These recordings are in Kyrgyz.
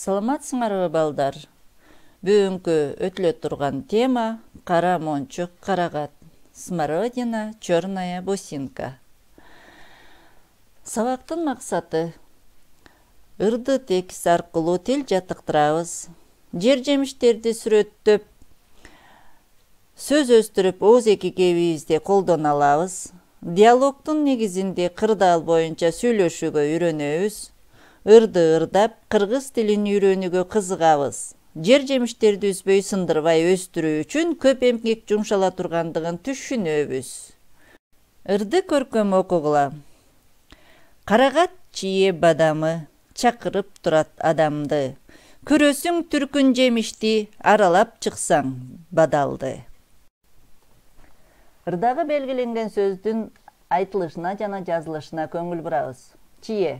Саламатсыңарбы балдар? Бүгүнкү өтүлө турган тема кара мончук карагат. Смородина, черная бусинка. Сабактын максаты ырды текст аркылуу тил жаттыктырабыз. Жер жемиштерди сүрөттөп, сөз өстүрүп оозеки кебибизде колдоно алабыз. Диалогдун негизинде кырдаал боюнча сүйлөшүүгө үйрөнөбүз. Ырды ырдап, кыргыз тилин үйрөнүүгө кызыгабыз. Жер жемиштерди үзбөй сындырбай өстүрүү үчүн көп эмгек жумшала тургандыгын түшүнөбүз. Ырды көркөм окугула. Карагат чие бадамы, чакырып турат адамды. Көрөсүң түркүн жемишти, аралап чыксаң бадалды. Ырдагы белгиленген сөздүн айтылышына жана жазылышына көңүл бурабыз. Чие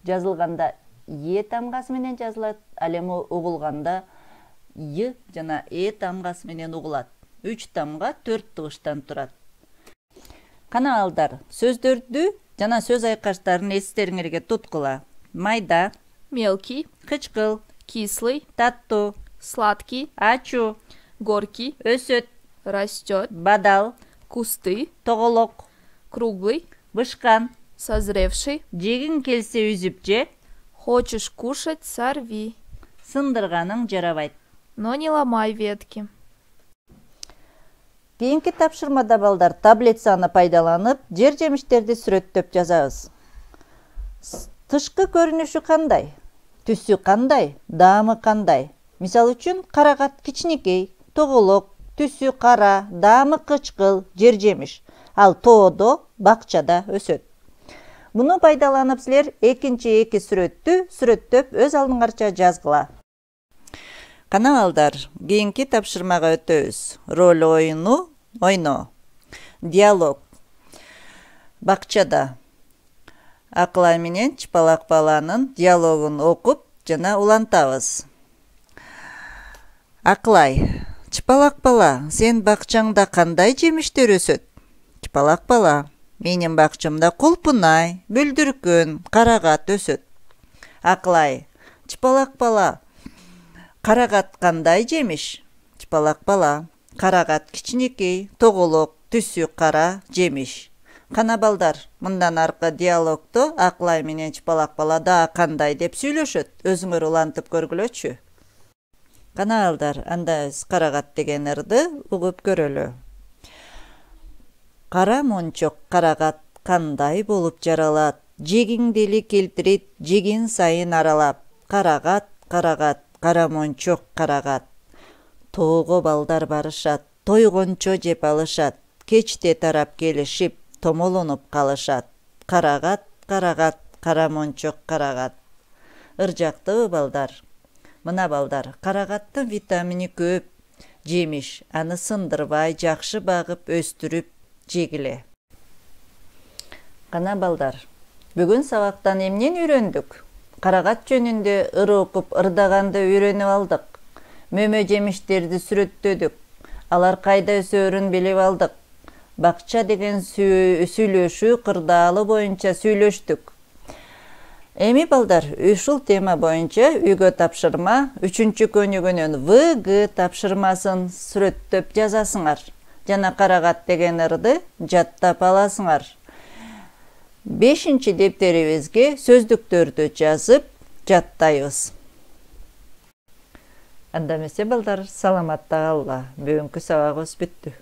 жазылганда е тамгасы менен жазылат, ал эми угулганда y жана тамгасы менен угулат. 3 тамга 4 тыбыштан турат. Кана балдар, сөздөрдү жана сөз айкаштарын эстериңерге туткула. Майда, Мелкий, кычкыл, кислый, таттуу, сладкий, ачуу, горький, өсөт, растет, бадал, кусты, тоголок, круглый, бышкан, созревший. жегиң келсе үзүп же, Хочешь кушать — сорви, сындырганың жарабайт. но не ломай ветки. Кийинки тапшырмада балдар таблицаны пайдаланып, жер жемиштерди сүрөттөп жазабыз. Тышкы көрүнүшү кандай? Түсү кандай? Даамы кандай? Мисал үчүн, карагат кичинекей, тоголок, түсү кара, даамы кычкыл, жер жемиш. Ал тоодо, бакчада өсөт. Буну пайдаланып силер экинчи эки сүрөттү сүрөттөп өз алдыңарча жазгыла. Кана балдар, кийинки тапшырмага өтөбүз. Роль оюну ойно. Диалог. Бакчада. Акылай менен Чыпалак баланын диалогун окуп жана улантабыз. Акылай: Чыпалак бала, сен бакчаңда кандай жемиштер өсөт? Чыпалак бала: менин бакчамда кулпунай, бүлдүркүн, карагат өсөт. Акылай: Чыпалак бала, карагат кандай жемиш? Чыпалак бала: карагат кичинекей, тоголок, түсү кара, жемиш. Кана балдар, мындан аркы диалогдо Акылай менен Чыпалак бала да кандай деп сүйлөшөт? Өзүңөр улантып көргүлөчү. Кана балдар, анда биз карагат деген ырды угуп көрөлү. Кара мончок карагат кандай болуп жаралат? Жегиңди эле келтирет, жеген сайын аралап. Карагат, карагат, кара мончок карагат. Тоого балдар барышат, тойгончо жеп алышат. Кечте тарап келишип, томолонуп калышат. Карагат, карагат, кара мончок карагат. Ыржактыбы балдар? Мына балдар, карагаттын витамини көп. Жемиш, аны сындырбай, жакшы багып өстүрүп жегиле. Кана балдар, бүгүн сабактан эмнени үйрөндүк? Карагат жөнүндө ыр окуп, ырдаганды үйрөнүп алдык. Мөмө жемиштерди сүрөттөдүк. Алар кайда өсөөрүн билип алдык. Бакча деген сүйлөшүү кырдаалы боюнча сүйлөштүк. Эми балдар, ушул тема боюнча үйгө тапшырма 3-чү көнүгүүнүн ВГ тапшырмасын сүрөттөп жазасыңар. Жана карагат деген ырды жаттап аласыңар. 5-чи дептерибизге сөздүктөрдү жазып жаттайбыз. Анда эмесе балдар, саламатта калгыла. Бүгүнкү сабагыбыз бүттү.